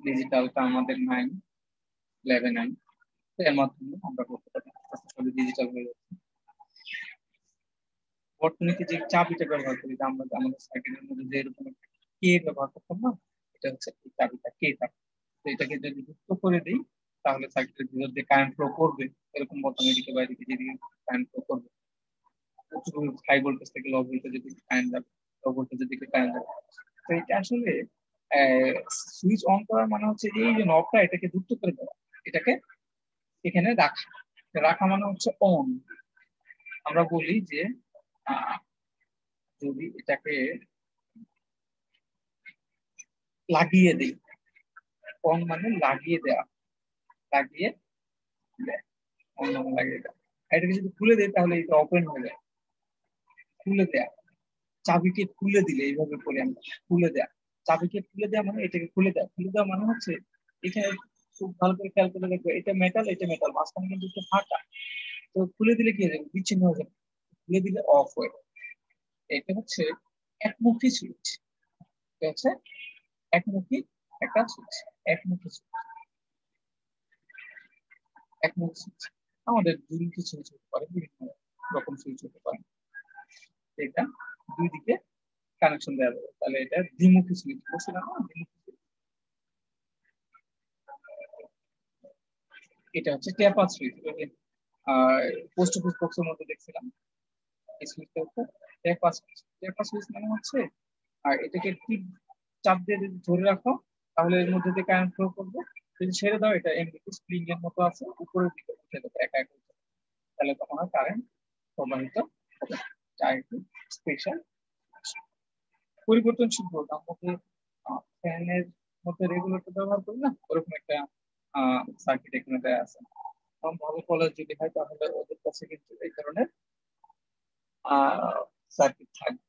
ডিজিটালটা আমাদের 9 11 এর মাধ্যমে আমরা করতে পারি, সবই ডিজিটাল হয়ে যাচ্ছে। বর্তমানে যে চাবিটা ব্যবহার করি, আমরা আমাদের সার্কিটের মধ্যে যে এরকম কে ব্যবহার করতাম না, এটা হচ্ছে এই চাবিটা কে চাবি। তো এটাকে যদি যুক্ত করে দিই তাহলে সার্কিটের ভিতর দিয়ে কারেন্ট ফ্লো করবে, এরকম বোতাম এদিকে বা এদিকে যেদিকে কারেন্ট ফ্লো করবে, হাই ভোল্টেজ থেকে লো ভোল্টেজের দিকে কারেন্ট যাবে, লো ভোল্টেজের দিকে কারেন্ট যাবে। তো এটা আসলে সুইচ অন করার মানে হচ্ছে এই যে নবটা এটাকে যুক্ত করে দেওয়া, এটাকে এখানে রাখা, রাখা মানে হচ্ছে অন। আমরা বলি যে যদি এটাকে লাগিয়ে দিই, অন মানে লাগিয়ে দেওয়া, লাগিয়ে দেয়, অন মানে লাগিয়ে দেওয়া। এটাকে যদি খুলে দেয় তাহলে এটা ওপেন হয়ে যায়। খুলে দেয়া, চাবিকে খুলে দিলে এইভাবে করে আমরা খুলে দেয়া, চাবিকে খুলে দেওয়া মানে এটাকে খুলে দেওয়া, খুলে দেওয়া মানে হচ্ছে এখানে খুব ভালো করে খেয়াল করে দেখবে, এটা মেটাল, এটা মেটাল, মাঝখানে কিন্তু একটু ফাঁকা। তো খুলে দিলে কি হয়ে যাবে, বিচ্ছিন্ন হয়ে যাবে, খুলে দিলে অফ হয়ে যাবে। এটা হচ্ছে একমুখী সুইচ, এটা হচ্ছে একমুখী একটা সুইচ, একমুখী সুইচ, একমুখী সুইচ। আমাদের দুইমুখী সুইচ হতে পারে, বিভিন্ন রকম সুইচ হতে পারে, এটা দুই দিকে কানেকশন দেওয়া যাবে, তাহলে এটা দ্বিমুখী সুইচ বলছিলাম না, দ্বিমুখী সুইচ। এটা হচ্ছে টেপার সুইচ, পোস্ট অফিস বক্সের মধ্যে দেখছিলাম এই সুইচটা হচ্ছে টেপার সুইচ। টেপার সুইচ মানে হচ্ছে, আর এটাকে টিপ চাপ দিয়ে যদি ধরে রাখো তাহলে এর মধ্যে দিয়ে কারেন্ট ফ্লো করবে, যদি ছেড়ে দাও এটা এমনিতে স্প্রিং এর মতো আছে, উপরের দিকে উঠে যাবে একা একা, তাহলে তখন আর কারেন্ট প্রবাহিত হবে। যা একটু স্পেশাল পরিবর্তনশীল ভোল্ট, আমাকে ফ্যানের মধ্যে রেগুলেটর ব্যবহার করি না, ওরকম একটা সার্কিট এখানে দেয়া আছে। ভালো কলেজ যদি হয় তাহলে ওদের কাছে কিন্তু এই ধরনের সার্কিট থাকবে,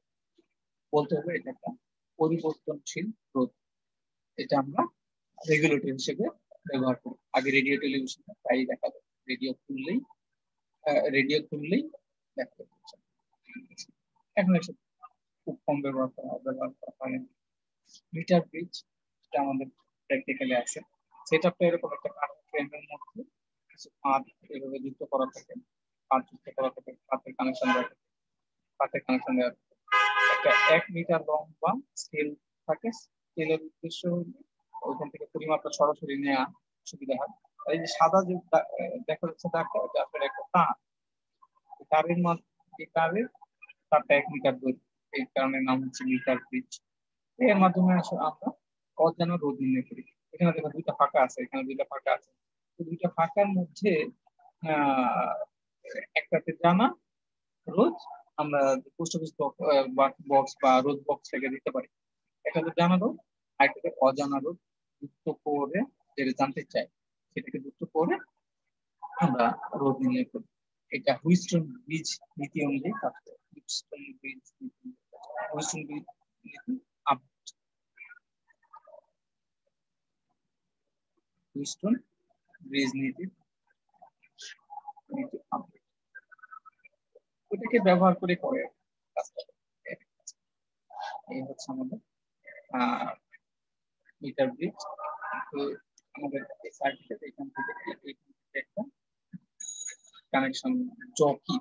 বলতে হবে এটা একটা পরিবর্তনশীল রোধ। এটা আমরা রেগুলেটর হিসেবে ব্যবহার করি। আগে রেডিও টেলিভিশনে প্রায় দেখা যায়, রেডিও খুললেই দেখা যাচ্ছে। এখন এসব খুব কম ব্যবহার করা হয়। মিটার ব্রিজ, এটা আমাদের প্র্যাকটিক্যালি আছে। সেটআপটা এরকম একটা কাঠের ফ্রেমের মধ্যে কিছু পাত এভাবে যুক্ত করা থাকে, পাত যুক্ত করা থাকে, পাতের কানেকশন দেওয়া থাকে, পাতের কানেকশন দেওয়া থাকে। একটা 1 মিটার লং বা স্কেল থাকে, স্কেলের উদ্দেশ্য হলো ওইখান থেকে পরিমাপটা সরাসরি নেওয়া সুবিধা হয়। আর এই যে সাদা যে দেখা যাচ্ছে দাগটা, এটা আসলে একটা তার, তারের মাধ্যমে তারটা 1 মিটার দূর, এই কারণে নাম হচ্ছে মিটার ব্রিজ। এর মাধ্যমে আসলে আমরা অজানা রোধ নির্ণয় করি। এখানে দেখো দুইটা ফাঁকা আছে, এখানে দুইটা ফাঁকা আছে, তো দুইটা ফাঁকার মধ্যে আহ একটাতে জানা রোধ আমরা পোস্ট অফিস বক্স বা রোধ বক্স থেকে দিতে পারি। একটাতে জানা রোধ আর একটাতে অজানা রোধ যুক্ত করে, যেটা জানতে চাই সেটাকে যুক্ত করে আমরা রোধ নির্ণয় করি। এটা হুইস্টন ব্রিজ নীতি অনুযায়ী কাজ করে। হুইস্টন ব্রিজ নীতি হুইস্টন ব্রিজ নীতি ওটাকে ব্যবহার করে কাজটা। এই হচ্ছে আমাদের মিটার ব্রিজ। তো আমাদের সার্কিটের এখান থেকে একটা কানেকশন জকি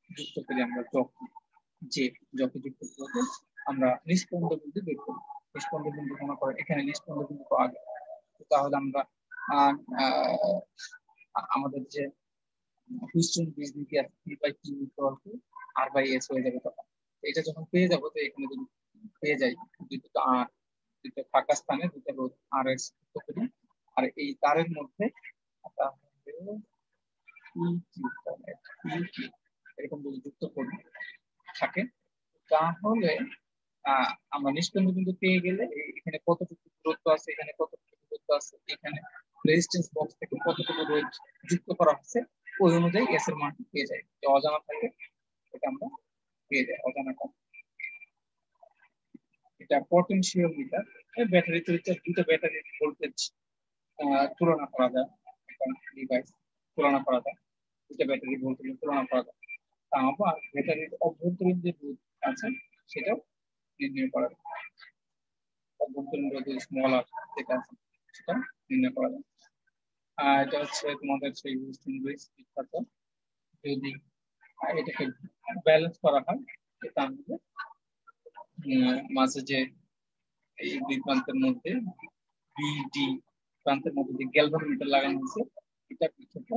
যুক্ত করি আমরা, জকি যুক্ত করে আমরা নিষ্পন্দ বিন্দু বের করি। নিষ্পন্দ বিন্দু মনে করে এখানে নিষ্পন্দ বিন্দু পাওয়া গেল, তাহলে আমরা আমাদের যে হুইস্টন ব্রিজ নীতি আছে আর বাই এস হয়ে যাবে তখন। এটা যখন পেয়ে যাবো, তো এখানে যদি পেয়ে যাই দুটো ফাঁকা স্থানে দুটো রোধ আর এস যুক্ত করি, আর এই তারের মধ্যে এরকম যদি যুক্ত করি থাকে, তাহলে আমরা নিষ্পন্দ বিন্দু পেয়ে গেলে এখানে কতটুকু দূরত্ব আছে, এখানে কতটুকু দূরত্ব আছে, এখানে রেজিস্ট্যান্স বক্স থেকে কতটুকু রোধ যুক্ত করা হচ্ছে, ওই অনুযায়ী এস এর মান পেয়ে যাই। যে অজানা থাকে এটা আমরা পেয়ে যাই, অজানাটা। এটা পটেনশিয়াল মিটার, ব্যাটারি তৈরিতে দুটো ব্যাটারির ভোল্টেজ তুলনা করা যায়, একটা ডিভাইস তুলনা করা যায়, দুটো ব্যাটারি ভোল্টেজ তুলনা করা যায়। আবার ব্যাটারির অভ্যন্তরীণ যে রোধ আছে সেটাও নির্ণয় করা যায়। অভ্যন্তরীণ রোধ স্মলার যেটা আছে সেটা নির্ণয় করা যায়। এটা হচ্ছে তোমাদের সেই বিখ্যাত, যদি এটাকে ব্যালেন্স করা হয় তার মধ্যে মাঝে যে এই দুই প্রান্তের মধ্যে বিডি প্রান্তের মধ্যে যে গ্যালভানোমিটার লাগানো হয়েছে এটা কিছুটা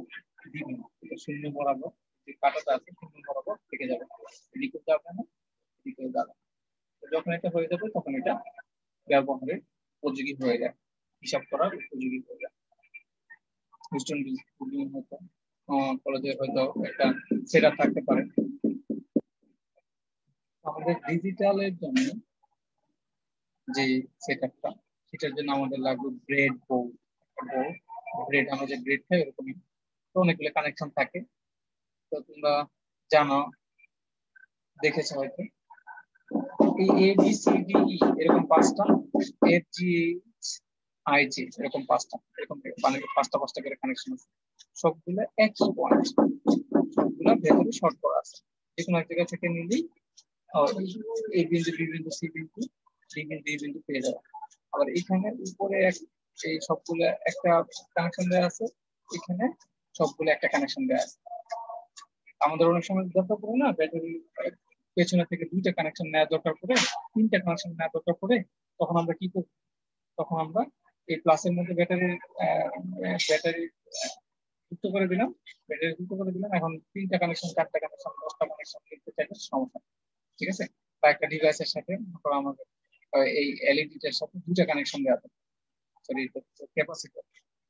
দিবে না, এটা শূন্য বরাবর যে কাঁটাটা আছে শূন্য বরাবর থেকে যাবে, এদিকেও যাবে না এদিকেও যাবে। যখন এটা হয়ে যাবে তখন এটা ব্যবহারের উপযোগী হয়ে যায়, হিসাব করার উপযোগী হয়ে যায়। হয়তো কলেজে হয়তো একটা সেট থাকতে পারে। আমাদের ডিজিটালের জন্য যে সেটআপটা, সেটার জন্য আমাদের লাগবে ব্রেড বোর্ড। ব্রেড আমরা যে ব্রেড খাই এরকমই তো অনেকগুলো কানেকশন থাকে, তো তোমরা জানো, দেখেছো হয়তো এই A B C D E এরকম পাঁচটা, এফ জি আই জি এরকম পাঁচটা, এরকম পাঁচটা পাঁচটা করে কানেকশন আছে, সবগুলো একই পয়েন্ট, সবগুলো ভেতরে শর্ট করা আছে, যে কোনো এক জায়গা থেকে নিলেই এই বিন্দু বি বিন্দু সি বিন্দু ডি বিন্দু ই বিন্দু পেয়ে যাবে। আবার এখানে উপরে এই সবগুলো একটা কানেকশন দেওয়া আছে, এখানে সবগুলো একটা কানেকশন দেওয়া আছে। আমাদের অনেক সময় দরকার পড়ে না ব্যাটারি পেছনে থেকে দুইটা কানেকশন নেওয়া দরকার পড়ে, তিনটা কানেকশন নেওয়া দরকার পড়ে, তখন আমরা কি করব, তখন আমরা এই প্লাসের মধ্যে ব্যাটারি যুক্ত করে দিলাম, ব্যাটারি যুক্ত করে দিলাম, এখন তিনটা কানেকশন চারটা কানেকশন 10টা কানেকশন নিতে চাইলে সমস্যা, ঠিক আছে। বা একটা ডিভাইসের সাথে আমাদের এই এলইডিটার সাথে দুইটা কানেকশন দেওয়া দরকার, সরি ক্যাপাসিটর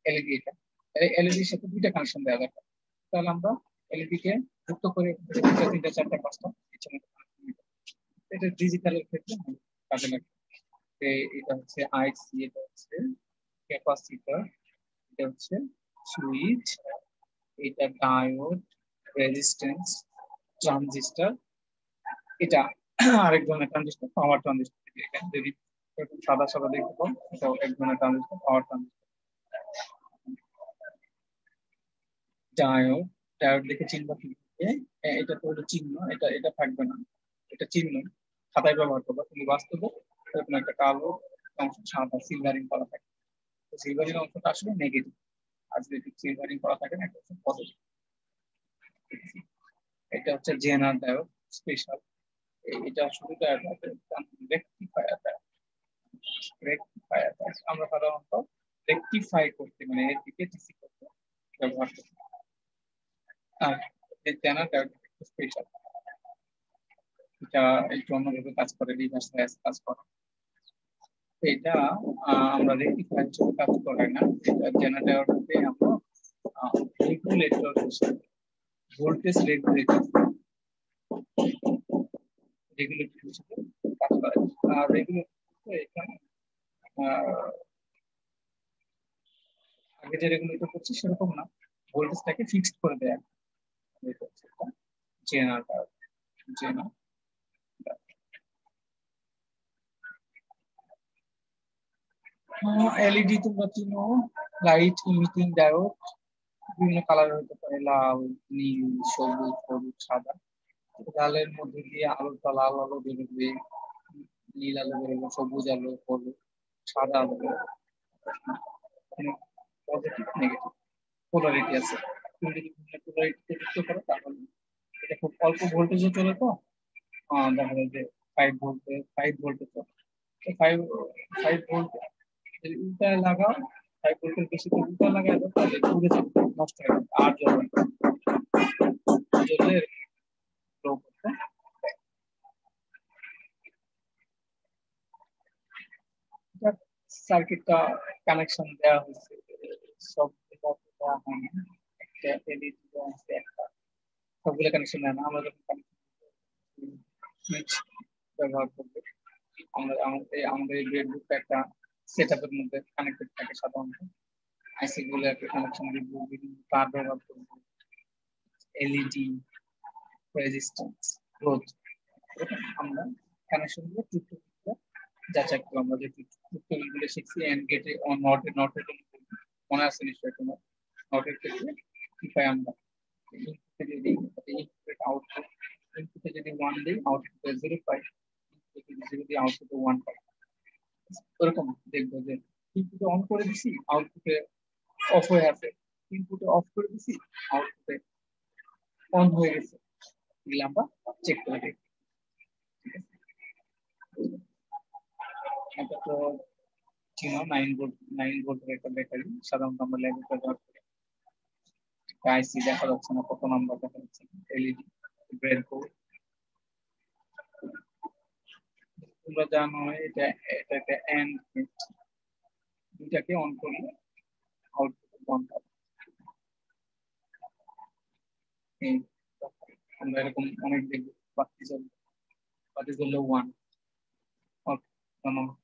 এলইডি, এটা এলইডির সাথে দুইটা কানেকশন দেওয়া দরকার, তাহলে আমরা এলইডি কে যুক্ত করে দুটা তিনটা চারটা পাঁচটা ইচ্ছা মতো এটা ডিজিটালের ক্ষেত্রে কাজে লাগে। এটা হচ্ছে আইসি, এটা হচ্ছে ক্যাপাসিটর, এটা হচ্ছে সুইচ, এটা ডায়োড, রেজিস্ট্যান্স, ট্রানজিস্টর, এটা আরেক ধরনের ট্রানজিস্টর পাওয়ার ট্রানজিস্টর। এখানে যদি সাদা সাদা দেখতে পাও এটা এক ধরনের ট্রানজিস্টর পাওয়ার ট্রানজিস্টর। ডায়োড, ডায়োড দেখে চিনবা কি, এটা তো হলো চিহ্ন, এটা এটা থাকবে না, এটা চিহ্ন খাতায় ব্যবহার করবা, কিন্তু বাস্তবে এরকম একটা কালো অংশ সাদা সিলভারিং করা থাকে, তো সিলভারিং অংশটা আসলে নেগেটিভ, আর যদি সিলভারিং করা থাকে না এটা হচ্ছে পজিটিভ। এটা হচ্ছে জেনার ডায়োড স্পেশাল, এটা শুধু রেকটিফায়ার ডায়োড, রেকটিফায়ার আমরা সাধারণত রেকটিফাই করতে মানে এটিসি করতে ব্যবহার করি। আর এই জেনার ডায়োড স্পেশাল, এটা একটু অন্যভাবে কাজ করে, রিভার্স বায়াস কাজ করে, এটা আমরা রেকটিফায়ার হিসেবে কাজ করে না, এটা জেনারেটরকে আমরা রেগুলেটর হিসেবে, ভোল্টেজ রেগুলেটর হিসেবে কাজ করে। আর রেগুলেটর এখানে আগে যে রেগুলেটর করছি সেরকম না, ভোল্টেজটাকে ফিক্সড করে দেয়। এটা হচ্ছে জেনারেটর, জেনারেটর এলইডি তোমরা চিনো, লাইট ইমিটিং ডায়োড, বিভিন্ন কালার হতে পারে, লাল, নীল, সবুজ, হলুদ, সাদা। লালের মধ্যে দিয়ে আলোটা লাল আলো বেরোবে, নীল আলো বেরোবে, সবুজ আলো, হলুদ, সাদা আলো বেরোবে, পজিটিভ নেগেটিভ পোলারিটি আছে। তুমি যদি পোলারিটিতে যুক্ত করো তাহলে এটা খুব অল্প ভোল্টেজে চলে, তো দেখা যায় যে 5 ভোল্টে চলে, 5 ভোল্ট যদি উল্টায় লাগাও, 5 ভোল্টের বেশি তো উল্টা লাগায় দাও তাহলে পুড়ে যাবে, নষ্ট হয়ে যাবে, আর জ্বলবে না, জ্বললে গ্লো করতে। সার্কিটটা কানেকশন দেওয়া হয়েছে, সব দেওয়া হয়নি, একটা এলইডি দেওয়া হয়েছে, একটা সবগুলো কানেকশন নেয় না, আমরা যখন সুইচ ব্যবহার করবো, আমাদের এই ব্রেডবোর্ডটা একটা সেটআপের মধ্যে কানেক্টেড থাকে সাধারণত, আইসি গুলো একটা কানেকশন দিব, বিভিন্ন তার ব্যবহার করবো, এলইডি, রেজিস্ট্যান্স, রোধ, আমরা কানেকশন গুলো টুকটুক যাচাই করবো। আমরা যে টুকটুক গুলো শিখছি এন্ড গেটে নটের মনে আছে নিশ্চয়ই তোমার, নটের ক্ষেত্রে কি পাই আমরা, ইনপুটে যদি ইনপুট আউটপুট, ইনপুটে যদি 1 দিই আউটপুটে 0 পাই, ইনপুটে যদি 0 দিই আউটপুটে 1 পাই, ওরকম দেখবো যে ইনপুটে অন করে দিছি, আউটপুটে অফ হয়ে আছে, ইনপুটে অফ করে দিছি, আউটপুটে অন হয়ে গেছে, এগুলো আমরা চেক করে দেখি। ঠিক আছে, এটা তো চিনো 9 ভোল্টের একটা ব্যাটারি, সাধারণত আমরা ল্যাবে ব্যবহার করি। আইসি দেখা যাচ্ছে না, কত নাম্বার দেখা যাচ্ছে, এলইডি ব্রেডবোর্ড। তোমরা জানো এটা এটা একটা এন্ড গেট, দুইটাকে অন করলে আউটপুট বন্ধ হবে। আমরা এরকম অনেক দেখবো, বাতি জ্বললে 1। ওকে, ধন্যবাদ।